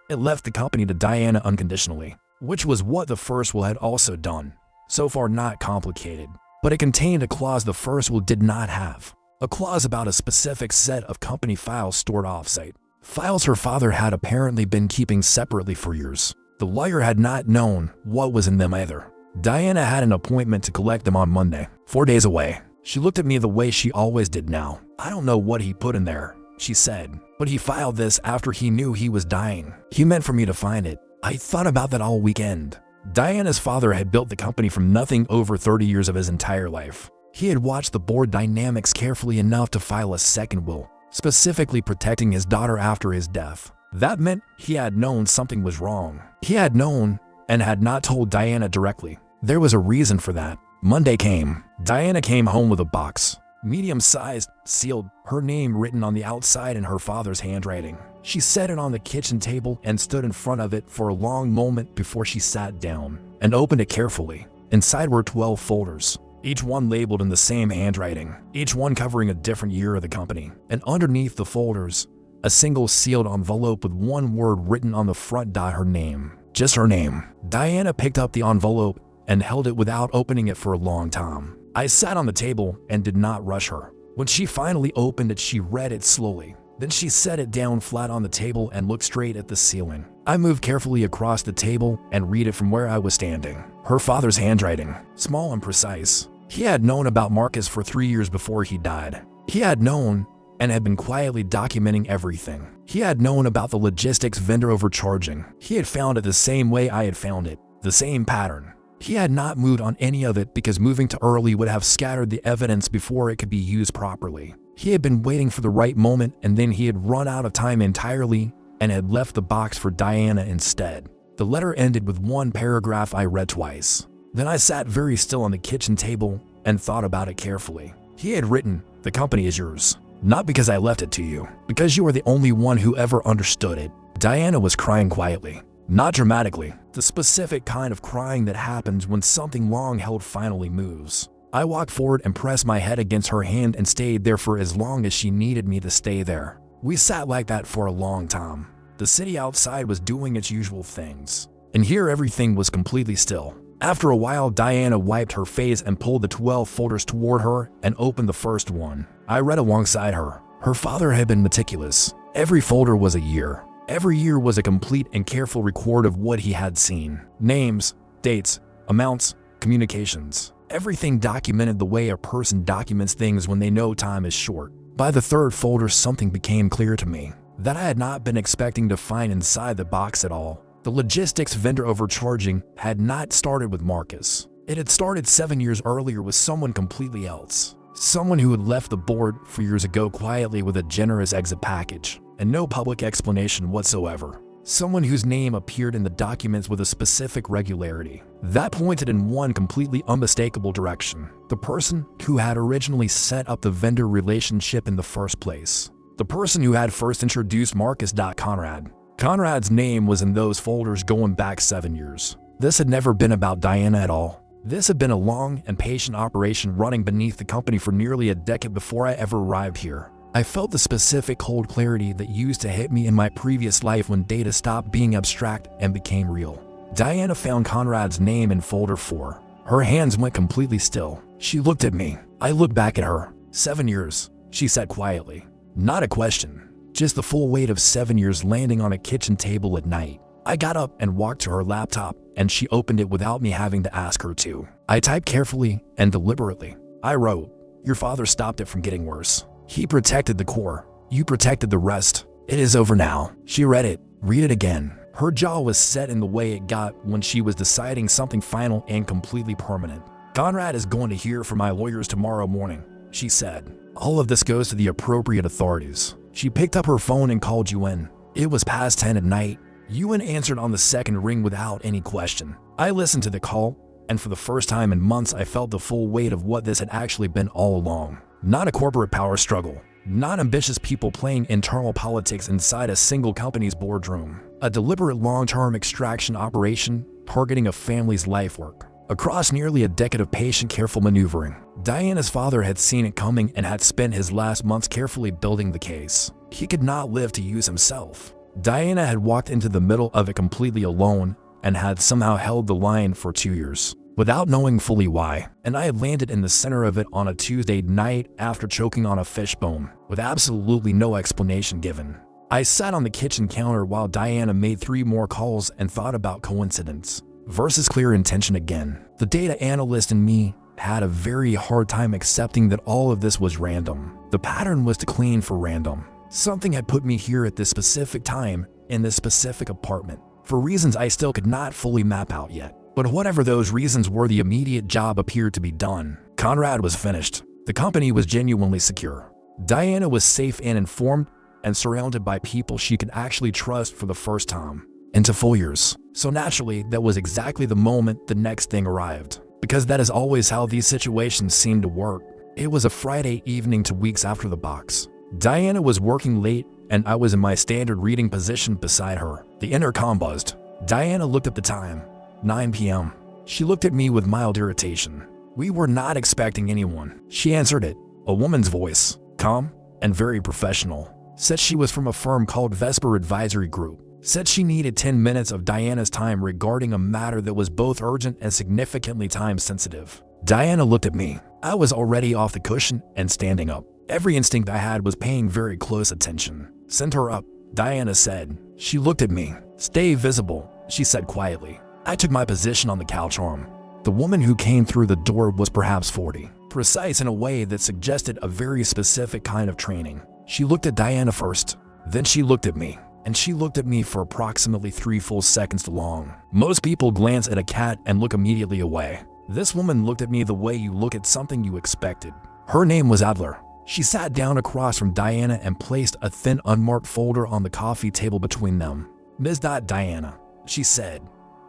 [SPEAKER 1] It left the company to Diana unconditionally, which was what the first will had also done. So far not complicated, but it contained a clause the first will did not have. A clause about a specific set of company files stored off-site. Files her father had apparently been keeping separately for years. The lawyer had not known what was in them either. Diana had an appointment to collect them on Monday, 4 days away. She looked at me the way she always did now. I don't know what he put in there, she said, but he filed this after he knew he was dying. He meant for me to find it. I thought about that all weekend. Diana's father had built the company from nothing over 30 years of his entire life. He had watched the board dynamics carefully enough to file a second will, specifically protecting his daughter after his death. That meant he had known something was wrong. He had known and had not told Diana directly. There was a reason for that. Monday came. Diana came home with a box. Medium-sized, sealed, her name written on the outside in her father's handwriting. She set it on the kitchen table and stood in front of it for a long moment before she sat down and opened it carefully. Inside were 12 folders, each one labeled in the same handwriting, each one covering a different year of the company. And underneath the folders, a single sealed envelope with one word written on the front. Her name. Just her name. Diana picked up the envelope and held it without opening it for a long time. I sat on the table and did not rush her. When she finally opened it, she read it slowly. Then she set it down flat on the table and looked straight at the ceiling. I moved carefully across the table and read it from where I was standing. Her father's handwriting, small and precise. He had known about Marcus for 3 years before he died. He had known and had been quietly documenting everything. He had known about the logistics vendor overcharging. He had found it the same way I had found it, the same pattern. He had not moved on any of it because moving too early would have scattered the evidence before it could be used properly. He had been waiting for the right moment, and then he had run out of time entirely and had left the box for Diana instead. The letter ended with one paragraph I read twice. Then I sat very still on the kitchen table and thought about it carefully. He had written, "The company is yours. Not because I left it to you, because you are the only one who ever understood it." Diana was crying quietly. Not dramatically, the specific kind of crying that happens when something long held finally moves. I walked forward and pressed my head against her hand and stayed there for as long as she needed me to stay there. We sat like that for a long time. The city outside was doing its usual things, and here everything was completely still. After a while, Diana wiped her face and pulled the 12 folders toward her and opened the first one. I read alongside her. Her father had been meticulous. Every folder was a year. Every year was a complete and careful record of what he had seen. Names, dates, amounts, communications. Everything documented the way a person documents things when they know time is short. By the third folder, something became clear to me that I had not been expecting to find inside the box at all. The logistics vendor overcharging had not started with Marcus. It had started 7 years earlier with someone completely else. Someone who had left the board 4 years ago quietly with a generous exit package and no public explanation whatsoever. Someone whose name appeared in the documents with a specific regularity that pointed in one completely unmistakable direction. The person who had originally set up the vendor relationship in the first place. The person who had first introduced Marcus. Conrad. Conrad's name was in those folders going back 7 years. This had never been about Diana at all. This had been a long and patient operation running beneath the company for nearly a decade before I ever arrived here. I felt the specific cold clarity that used to hit me in my previous life when data stopped being abstract and became real. Diana found Conrad's name in folder 4. Her hands went completely still. She looked at me. I looked back at her. 7 years, she said quietly. Not a question, just the full weight of 7 years landing on a kitchen table at night. I got up and walked to her laptop, and she opened it without me having to ask her to. I typed carefully and deliberately. I wrote, "Your father stopped it from getting worse. He protected the core. You protected the rest. It is over now." She read it. Read it again. Her jaw was set in the way it got when she was deciding something final and completely permanent. "Conrad is going to hear from my lawyers tomorrow morning," she said. "All of this goes to the appropriate authorities." She picked up her phone and called Yuen. It was past 10 at night. Yuen answered on the second ring without any question. I listened to the call, and for the first time in months I felt the full weight of what this had actually been all along. Not a corporate power struggle. Not ambitious people playing internal politics inside a single company's boardroom. A deliberate long-term extraction operation targeting a family's life work. Across nearly a decade of patient, careful maneuvering, Diana's father had seen it coming and had spent his last months carefully building the case. He could not live to use himself. Diana had walked into the middle of it completely alone and had somehow held the line for 2 years, without knowing fully why, and I had landed in the center of it on a Tuesday night after choking on a fish bone, with absolutely no explanation given. I sat on the kitchen counter while Diana made 3 more calls and thought about coincidence versus clear intention again. The data analyst in me had a very hard time accepting that all of this was random. The pattern was to clean for random. Something had put me here at this specific time in this specific apartment, for reasons I still could not fully map out yet. But whatever those reasons were, the immediate job appeared to be done. Conrad was finished. The company was genuinely secure. Diana was safe and informed and surrounded by people she could actually trust for the first time into 4 years. So naturally, that was exactly the moment the next thing arrived, because that is always how these situations seem to work. It was a Friday evening 2 weeks after the box. Diana was working late and I was in my standard reading position beside her. The intercom buzzed. Diana looked at the time. 9 p.m. She looked at me with mild irritation. We were not expecting anyone. She answered it. A woman's voice, calm and very professional, said she was from a firm called Vesper Advisory Group. Said she needed 10 minutes of Diana's time regarding a matter that was both urgent and significantly time-sensitive. Diana looked at me. I was already off the cushion and standing up. Every instinct I had was paying very close attention. Send her up, Diana said. She looked at me. Stay visible, she said quietly. I took my position on the couch arm. The woman who came through the door was perhaps 40, precise in a way that suggested a very specific kind of training. She looked at Diana first, then she looked at me, and she looked at me for approximately 3 full seconds long. Most people glance at a cat and look immediately away. This woman looked at me the way you look at something you expected. Her name was Adler. She sat down across from Diana and placed a thin unmarked folder on the coffee table between them. Ms. Diana, she said,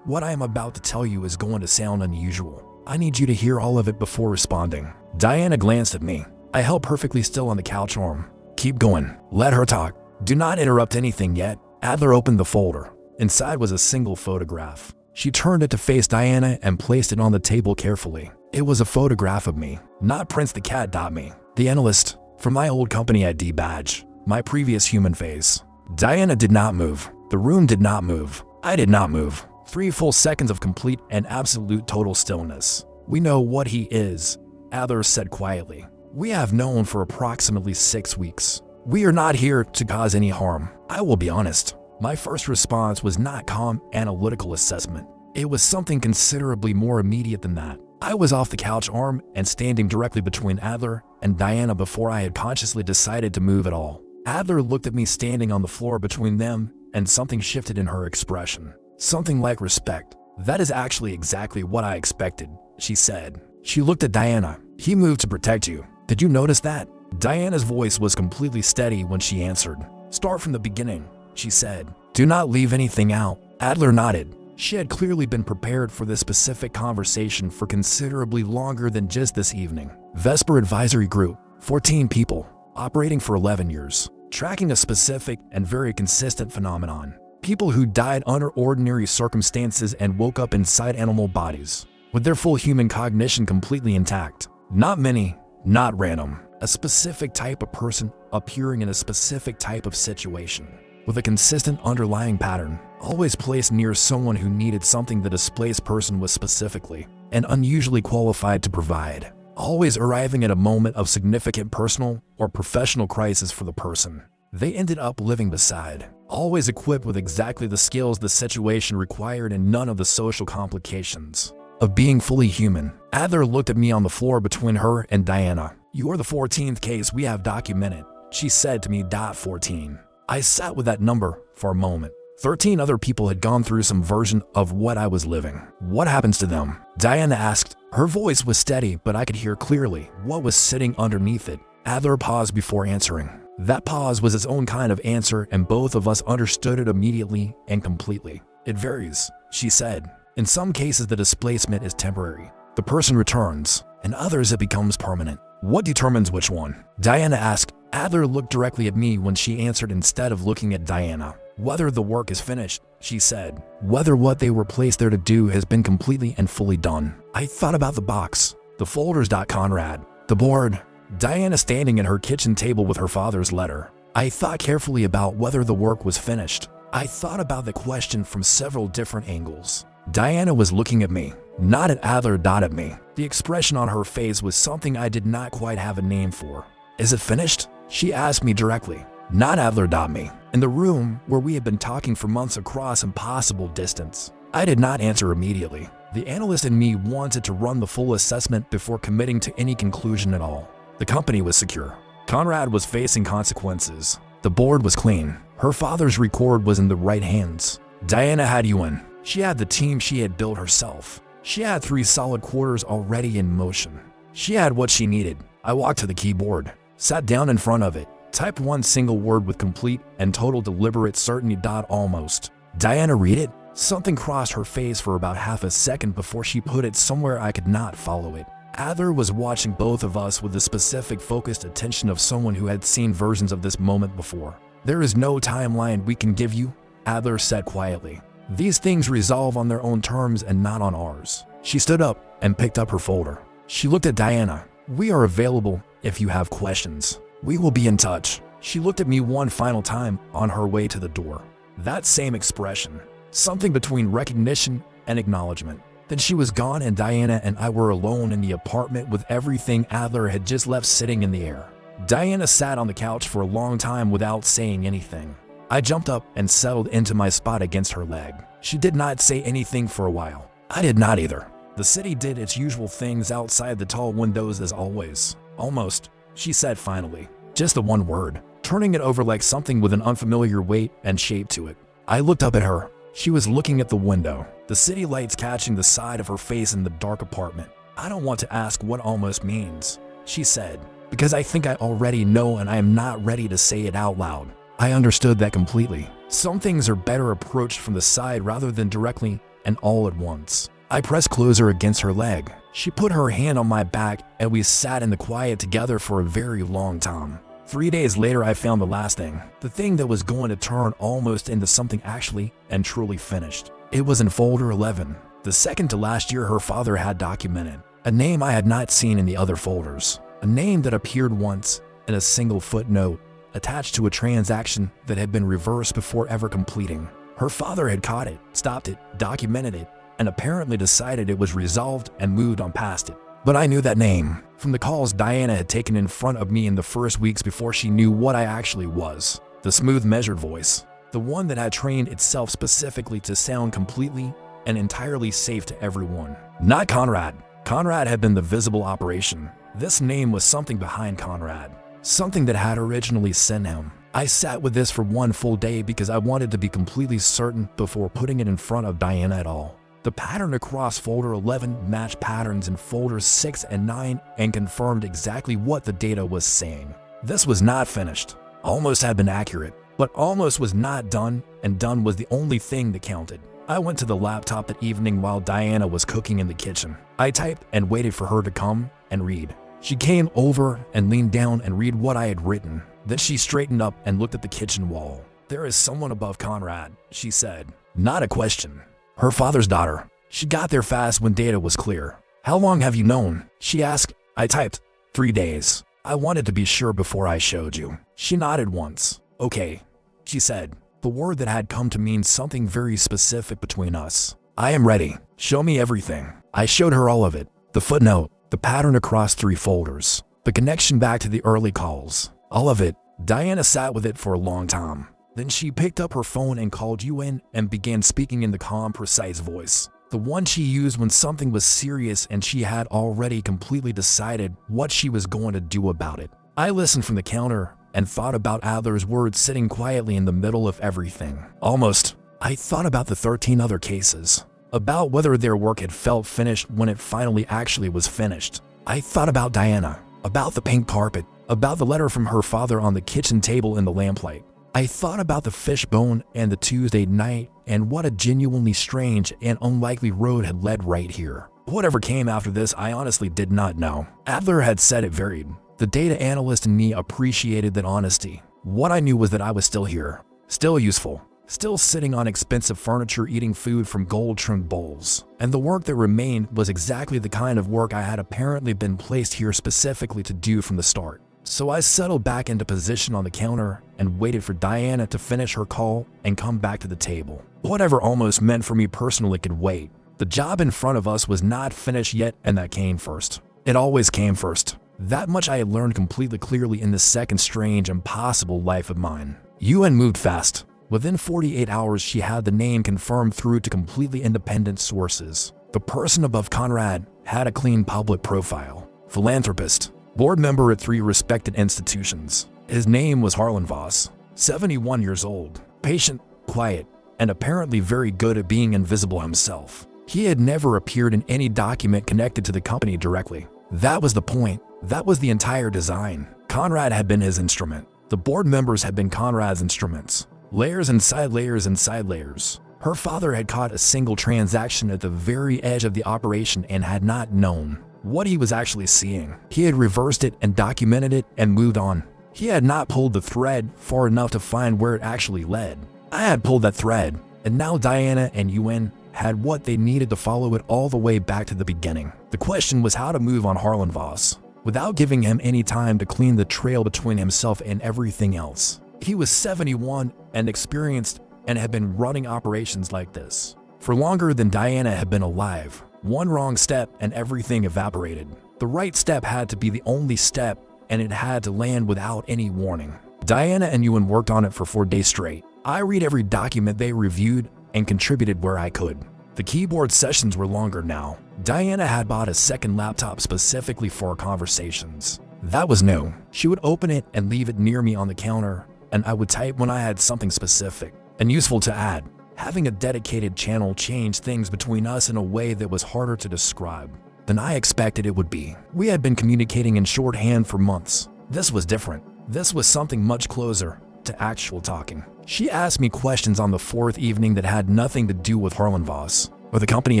[SPEAKER 1] what I am about to tell you is going to sound unusual. I need you to hear all of it before responding. Diana glanced at me. I held perfectly still on the couch arm. Keep going. Let her talk. Do not interrupt anything yet. Adler opened the folder. Inside was a single photograph. She turned it to face Diana and placed it on the table carefully. It was a photograph of me, not Prince the Cat. Me, the analyst, from my old company ID badge, my previous human face. Diana did not move. The room did not move. I did not move. 3 full seconds of complete and absolute total stillness. We know what he is, Adler said quietly. We have known for approximately 6 weeks. We are not here to cause any harm. I will be honest. My first response was not calm, analytical assessment. It was something considerably more immediate than that. I was off the couch arm and standing directly between Adler and Diana before I had consciously decided to move at all. Adler looked at me standing on the floor between them, and something shifted in her expression. Something like respect. That is actually exactly what I expected, she said. She looked at Diana. He moved to protect you. Did you notice that? Diana's voice was completely steady when she answered. Start from the beginning, she said. Do not leave anything out. Adler nodded. She had clearly been prepared for this specific conversation for considerably longer than just this evening. Vesper Advisory Group, 14 people, operating for 11 years, tracking a specific and very consistent phenomenon. People who died under ordinary circumstances and woke up inside animal bodies, with their full human cognition completely intact. Not many, not random. A specific type of person appearing in a specific type of situation, with a consistent underlying pattern, always placed near someone who needed something the displaced person was specifically and unusually qualified to provide. Always arriving at a moment of significant personal or professional crisis for the person they ended up living beside. Always equipped with exactly the skills the situation required and none of the social complications of being fully human. Adler looked at me on the floor between her and Diana. You are the 14th case we have documented, she said to me. 14. I sat with that number for a moment. 13 other people had gone through some version of what I was living. What happens to them? Diana asked. Her voice was steady, but I could hear clearly what was sitting underneath it. Adler paused before answering. That pause was its own kind of answer, and both of us understood it immediately and completely. It varies, she said. In some cases, the displacement is temporary. The person returns. In others, it becomes permanent. What determines which one? Diana asked. Adler looked directly at me when she answered instead of looking at Diana. Whether the work is finished, she said. Whether what they were placed there to do has been completely and fully done. I thought about the box, the folders. Conrad, the board, Diana standing at her kitchen table with her father's letter. I thought carefully about whether the work was finished. I thought about the question from several different angles. Diana was looking at me, not at Adler. At me. The expression on her face was something I did not quite have a name for. Is it finished? She asked me directly, not Adler. Me. In the room where we had been talking for months across impossible distance. I did not answer immediately. The analyst in me wanted to run the full assessment before committing to any conclusion at all. The company was secure. Conrad was facing consequences. The board was clean. Her father's record was in the right hands. Diana had Yuan. She had the team she had built herself. She had 3 solid quarters already in motion. She had what she needed. I walked to the keyboard, sat down in front of it, typed one single word with complete and total deliberate certainty. Almost. Diana, read it? Something crossed her face for about half a second before she put it somewhere I could not follow it. Adler was watching both of us with the specific focused attention of someone who had seen versions of this moment before. There is no timeline we can give you, Adler said quietly. These things resolve on their own terms and not on ours. She stood up and picked up her folder. She looked at Diana. We are available if you have questions. We will be in touch. She looked at me one final time on her way to the door. That same expression, something between recognition and acknowledgement. Then she was gone and Diana and I were alone in the apartment with everything Adler had just left sitting in the air. Diana sat on the couch for a long time without saying anything. I jumped up and settled into my spot against her leg. She did not say anything for a while. I did not either. The city did its usual things outside the tall windows as always. Almost, she said finally. Just the one word, turning it over like something with an unfamiliar weight and shape to it. I looked up at her. She was looking at the window, the city lights catching the side of her face in the dark apartment. I don't want to ask what almost means, she said, because I think I already know and I am not ready to say it out loud. I understood that completely. Some things are better approached from the side rather than directly and all at once. I pressed closer against her leg. She put her hand on my back and we sat in the quiet together for a very long time. 3 days later, I found the last thing, the thing that was going to turn almost into something actually and truly finished. It was in folder 11, the second to last year her father had documented, a name I had not seen in the other folders, a name that appeared once in a single footnote attached to a transaction that had been reversed before ever completing. Her father had caught it, stopped it, documented it, and apparently decided it was resolved and moved on past it. But I knew that name from the calls Diana had taken in front of me in the first weeks before she knew what I actually was. The smooth, measured voice, the one that had trained itself specifically to sound completely and entirely safe to everyone. Not Conrad. Conrad had been the visible operation. This name was something behind Conrad, something that had originally sent him. I sat with this for one full day because I wanted to be completely certain before putting it in front of Diana at all. The pattern across folder 11 matched patterns in folders 6 and 9 and confirmed exactly what the data was saying. This was not finished. Almost had been accurate, but almost was not done, and done was the only thing that counted. I went to the laptop that evening while Diana was cooking in the kitchen. I typed and waited for her to come and read. She came over and leaned down and read what I had written. Then she straightened up and looked at the kitchen wall. There is someone above Conrad, she said. Not a question. Her father's daughter. She got there fast when data was clear. How long have you known? She asked. I typed. 3 days. I wanted to be sure before I showed you. She nodded once. Okay, she said. The word that had come to mean something very specific between us. I am ready. Show me everything. I showed her all of it. The footnote, the pattern across 3 folders, the connection back to the early calls. All of it. Diana sat with it for a long time. Then she picked up her phone and called you in and began speaking in the calm, precise voice. The one she used when something was serious and she had already completely decided what she was going to do about it. I listened from the counter and thought about Adler's words sitting quietly in the middle of everything. Almost. I thought about the 13 other cases. About whether their work had felt finished when it finally actually was finished. I thought about Diana. About the pink carpet. About the letter from her father on the kitchen table in the lamplight. I thought about the fishbone and the Tuesday night and what a genuinely strange and unlikely road had led right here. Whatever came after this, I honestly did not know. Adler had said it varied. The data analyst in me appreciated that honesty. What I knew was that I was still here, still useful, still sitting on expensive furniture eating food from gold-trimmed bowls. And the work that remained was exactly the kind of work I had apparently been placed here specifically to do from the start. So I settled back into position on the counter and waited for Diana to finish her call and come back to the table. Whatever almost meant for me personally could wait. The job in front of us was not finished yet, and that came first. It always came first. That much I had learned completely clearly in this second strange, impossible life of mine. Yuen moved fast. Within 48 hours, she had the name confirmed through to completely independent sources. The person above Conrad had a clean public profile. Philanthropist. Board member at 3 respected institutions. His name was Harlan Voss. 71 years old. Patient, quiet, and apparently very good at being invisible himself. He had never appeared in any document connected to the company directly. That was the point. That was the entire design. Conrad had been his instrument. The board members had been Conrad's instruments. Layers inside layers inside layers. Her father had caught a single transaction at the very edge of the operation and had not known what he was actually seeing. He had reversed it and documented it and moved on. He had not pulled the thread far enough to find where it actually led. I had pulled that thread, and now Diana and Yuen had what they needed to follow it all the way back to the beginning. The question was how to move on Harlan Voss without giving him any time to clean the trail between himself and everything else. He was 71 and experienced and had been running operations like this for longer than Diana had been alive. One wrong step and everything evaporated. The right step had to be the only step, and it had to land without any warning. Diana and Yuen worked on it for 4 days straight. I read every document they reviewed and contributed where I could. The keyboard sessions were longer now. Diana had bought a second laptop specifically for our conversations. That was new. She would open it and leave it near me on the counter, and I would type when I had something specific and useful to add. Having a dedicated channel changed things between us in a way that was harder to describe than I expected it would be. We had been communicating in shorthand for months. This was different. This was something much closer to actual talking. She asked me questions on the 4th evening that had nothing to do with Harlan Voss or the company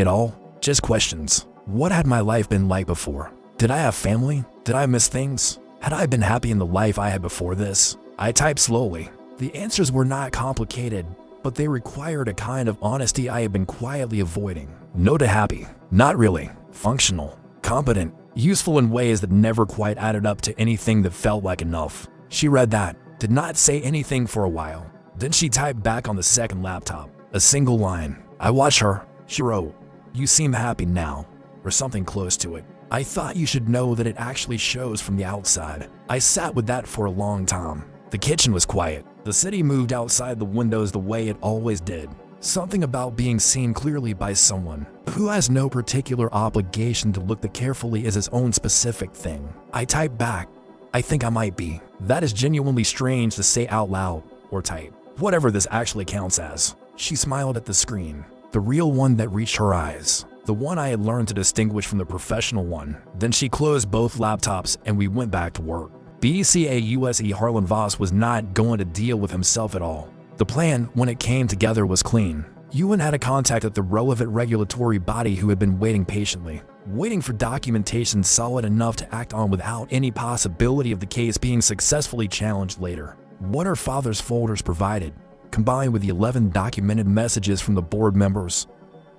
[SPEAKER 1] at all. Just questions. What had my life been like before? Did I have family? Did I miss things? Had I been happy in the life I had before this? I typed slowly. The answers were not complicated, but they required a kind of honesty I had been quietly avoiding. No to happy. Not really. Functional. Competent. Useful in ways that never quite added up to anything that felt like enough. She read that. Did not say anything for a while. Then she typed back on the second laptop. A single line. I watched her. She wrote, "You seem happy now," or something close to it. I thought you should know that it actually shows from the outside. I sat with that for a long time. The kitchen was quiet. The city moved outside the windows the way it always did. Something about being seen clearly by someone who has no particular obligation to look that carefully is his own specific thing. I typed back, "I think I might be." That is genuinely strange to say out loud or type. Whatever this actually counts as. She smiled at the screen. The real one that reached her eyes. The one I had learned to distinguish from the professional one. Then she closed both laptops and we went back to work. BCAUSE Harlan Voss was not going to deal with himself at all. The plan, when it came together, was clean. Yuen had a contact at the relevant regulatory body who had been waiting patiently, waiting for documentation solid enough to act on without any possibility of the case being successfully challenged later. What her father's folders provided, combined with the 11 documented messages from the board members,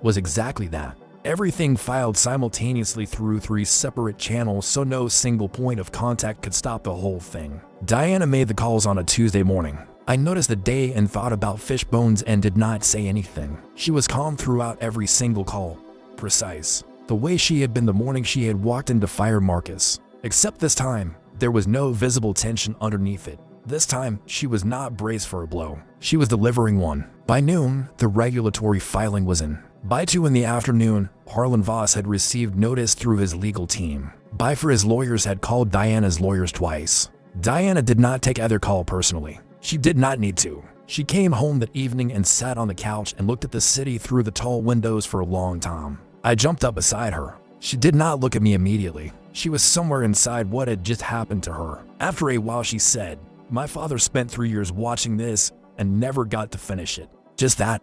[SPEAKER 1] was exactly that. Everything filed simultaneously through 3 separate channels, so no single point of contact could stop the whole thing. Diana made the calls on a Tuesday morning. I noticed the day and thought about fish bones and did not say anything. She was calm throughout every single call. Precise. The way she had been the morning she had walked into Fire Marcus. Except this time, there was no visible tension underneath it. This time, she was not braced for a blow. She was delivering one. By noon, the regulatory filing was in. By 2 in the afternoon, Harlan Voss had received notice through his legal team. By 4, his lawyers had called Diana's lawyers twice. Diana did not take either call personally. She did not need to. She came home that evening and sat on the couch and looked at the city through the tall windows for a long time. I jumped up beside her. She did not look at me immediately. She was somewhere inside what had just happened to her. After a while she said, "My father spent 3 years watching this and never got to finish it." Just that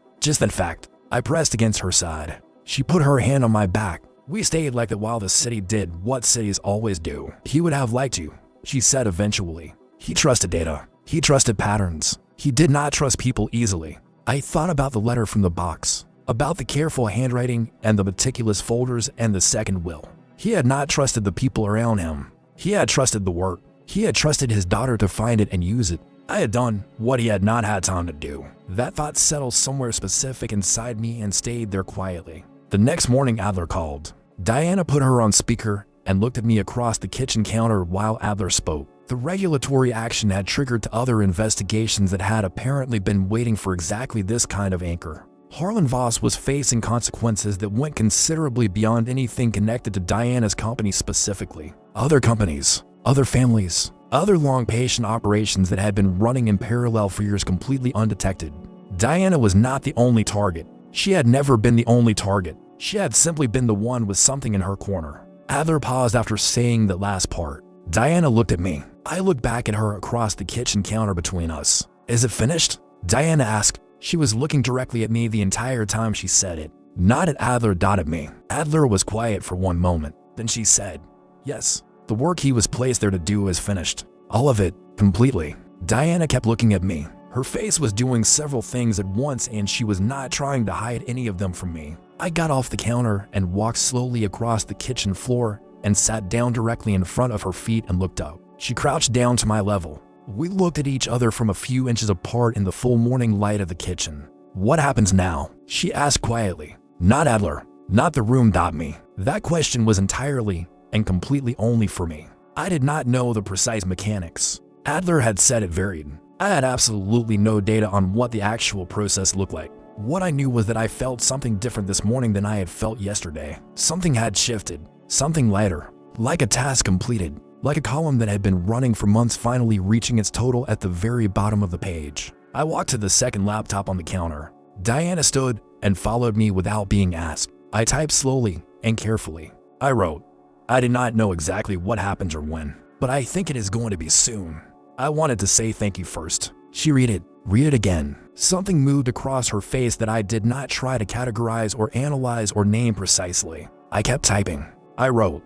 [SPEAKER 1] fact. I pressed against her side. She put her hand on my back. "We stayed like that while the city did what cities always do. He would have liked you," she said eventually. "He trusted data. He trusted patterns. He did not trust people easily. I thought about the letter from the box, about the careful handwriting and the meticulous folders and the second will. He had not trusted the people around him. He had trusted the work. He had trusted his daughter to find it and use it. I had done what he had not had time to do. That thought settled somewhere specific inside me and stayed there quietly. The next morning, Adler called. Diana put her on speaker and looked at me across the kitchen counter while Adler spoke. The regulatory action had triggered to other investigations that had apparently been waiting for exactly this kind of anchor. Harlan Voss was facing consequences that went considerably beyond anything connected to Diana's company specifically. Other companies, other families, other long-patient operations that had been running in parallel for years completely undetected. Diana was not the only target. She had never been the only target. She had simply been the one with something in her corner. Adler paused after saying that last part. Diana looked at me. I looked back at her across the kitchen counter between us. "Is it finished?" Diana asked. She was looking directly at me the entire time she said it. Not at Adler, at me. Adler was quiet for one moment. Then she said, "Yes, the work he was placed there to do is finished. All of it, completely." Diana kept looking at me. Her face was doing several things at once and she was not trying to hide any of them from me. I got off the counter and walked slowly across the kitchen floor and sat down directly in front of her feet and looked up. She crouched down to my level. We looked at each other from a few inches apart in the full morning light of the kitchen. "What happens now?" she asked quietly. Not Adler, not the room. Me. That question was entirely and completely only for me. I did not know the precise mechanics. Adler had said it varied. I had absolutely no data on what the actual process looked like. What I knew was that I felt something different this morning than I had felt yesterday. Something had shifted, something lighter, like a task completed. Like a column that had been running for months finally reaching its total at the very bottom of the page. I walked to the second laptop on the counter. Diana stood and followed me without being asked. I typed slowly and carefully. I wrote, "I did not know exactly what happens or when, but I think it is going to be soon. I wanted to say thank you first." She read it again. Something moved across her face that I did not try to categorize or analyze or name precisely. I kept typing. I wrote,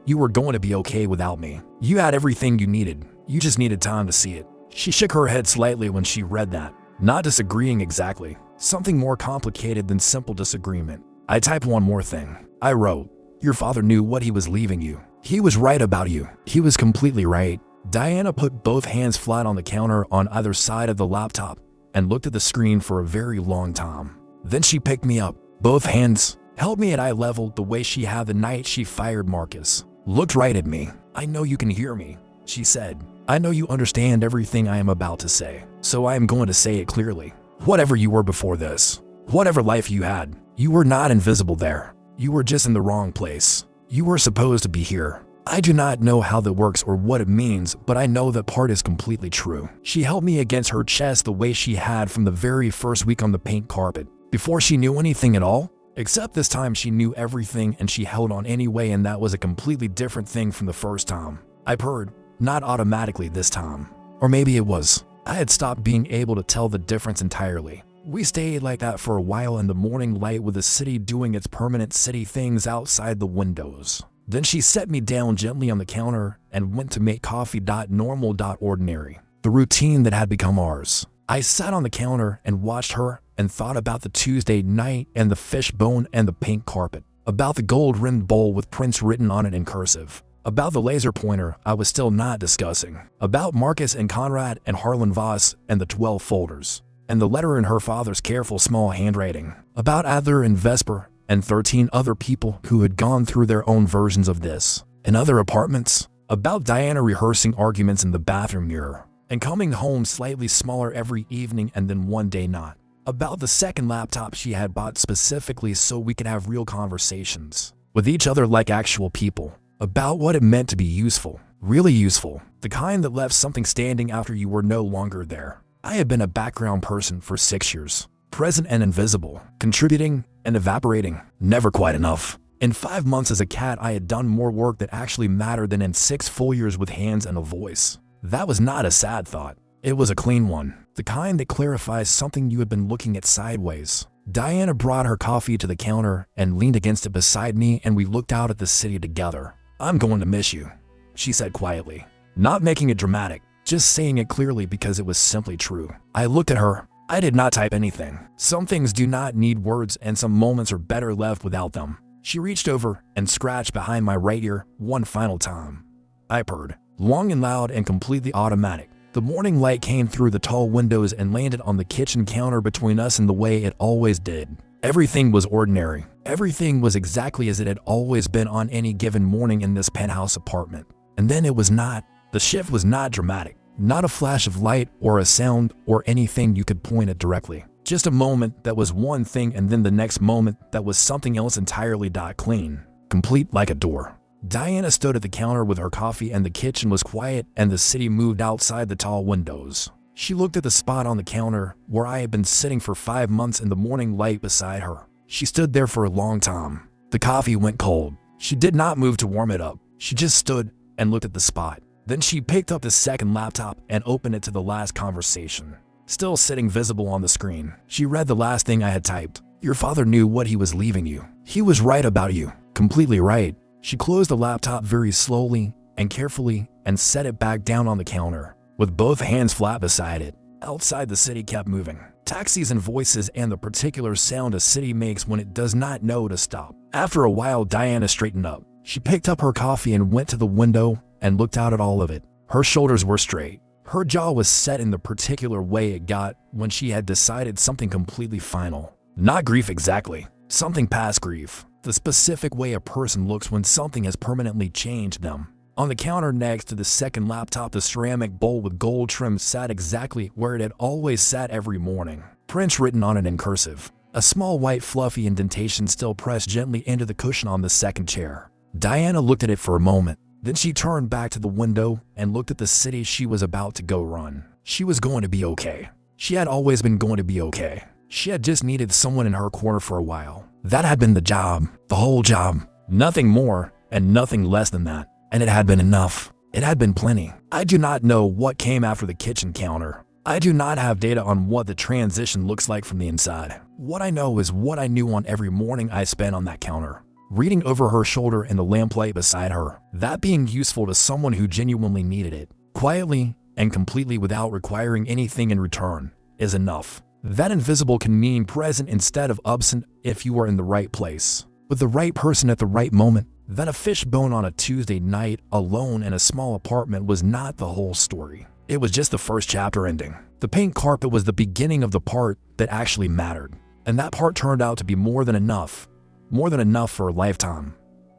[SPEAKER 1] "You were going to be okay without me. You had everything you needed. You just needed time to see it." She shook her head slightly when she read that, not disagreeing exactly. Something more complicated than simple disagreement. I typed one more thing. I wrote, "Your father knew what he was leaving you. He was right about you. He was completely right." Diana put both hands flat on the counter on either side of the laptop and looked at the screen for a very long time. Then she picked me up, both hands, held me at eye level the way she had the night she fired Marcus. Looked right at me. "I know you can hear me," she said. "I know you understand everything I am about to say, so I am going to say it clearly. Whatever you were before this, whatever life you had, you were not invisible there. You were just in the wrong place. You were supposed to be here. I do not know how that works or what it means, but I know that part is completely true." She held me against her chest the way she had from the very first week on the pink carpet, before she knew anything at all. Except this time she knew everything and she held on anyway, and that was a completely different thing from the first time. I purred, not automatically this time. Or maybe it was. I had stopped being able to tell the difference entirely. We stayed like that for a while in the morning light with the city doing its permanent city things outside the windows. Then she set me down gently on the counter and went to make coffee. Normal. Ordinary. The routine that had become ours. I sat on the counter and watched her and thought about the Tuesday night and the fishbone and the pink carpet. About the gold-rimmed bowl with prints written on it in cursive. About the laser pointer I was still not discussing. About Marcus and Conrad and Harlan Voss and the 12 folders. And the letter in her father's careful small handwriting. About Adler and Vesper and 13 other people who had gone through their own versions of this. In other apartments. About Diana rehearsing arguments in the bathroom mirror. And coming home slightly smaller every evening and then one day not. About the second laptop she had bought specifically so we could have real conversations with each other like actual people. About what it meant to be useful, really useful, the kind that left something standing after you were no longer there. I had been a background person for 6 years, present and invisible, contributing and evaporating, never quite enough. In 5 months as a cat I had done more work that actually mattered than in 6 full years with hands and a voice. That was not a sad thought. It was a clean one, the kind that clarifies something you had been looking at sideways. Diana brought her coffee to the counter and leaned against it beside me, and we looked out at the city together. "I'm going to miss you," she said quietly, not making it dramatic, just saying it clearly because it was simply true. I looked at her, I did not type anything. Some things do not need words and some moments are better left without them. She reached over and scratched behind my right ear one final time. I purred, long and loud and completely automatic. The morning light came through the tall windows and landed on the kitchen counter between us in the way it always did. Everything was ordinary. Everything was exactly as it had always been on any given morning in this penthouse apartment. And then it was not. The shift was not dramatic. Not a flash of light or a sound or anything you could point at directly. Just a moment that was one thing and then the next moment that was something else entirely. Clean. Complete like a door. Diana stood at the counter with her coffee and the kitchen was quiet and the city moved outside the tall windows. She looked at the spot on the counter where I had been sitting for 5 months in the morning light beside her. She stood there for a long time. The coffee went cold. She did not move to warm it up. She just stood and looked at the spot. Then she picked up the second laptop and opened it to the last conversation. Still sitting visible on the screen, she read the last thing I had typed. Your father knew what he was leaving you. He was right about you. Completely right. She closed the laptop very slowly and carefully and set it back down on the counter, with both hands flat beside it. Outside, the city kept moving. Taxis and voices and the particular sound a city makes when it does not know to stop. After a while, Diana straightened up. She picked up her coffee and went to the window and looked out at all of it. Her shoulders were straight. Her jaw was set in the particular way it got when she had decided something completely final. Not grief exactly. Something past grief. The specific way a person looks when something has permanently changed them. On the counter next to the second laptop, the ceramic bowl with gold trim sat exactly where it had always sat every morning. Prints written on it in cursive. A small white fluffy indentation still pressed gently into the cushion on the second chair. Diana looked at it for a moment. Then she turned back to the window and looked at the city she was about to go run. She was going to be okay. She had always been going to be okay. She had just needed someone in her corner for a while. That had been the job, the whole job. Nothing more and nothing less than that. And it had been enough. It had been plenty. I do not know what came after the kitchen counter. I do not have data on what the transition looks like from the inside. What I know is what I knew on every morning I spent on that counter. Reading over her shoulder in the lamplight beside her, that being useful to someone who genuinely needed it, quietly and completely without requiring anything in return, is enough. That invisible can mean present instead of absent if you are in the right place, with the right person at the right moment. That a fishbone on a Tuesday night alone in a small apartment was not the whole story. It was just the first chapter ending. The pink carpet was the beginning of the part that actually mattered, and that part turned out to be more than enough. More than enough for a lifetime.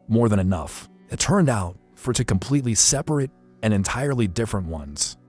[SPEAKER 1] More than enough. It turned out for two completely separate and entirely different ones.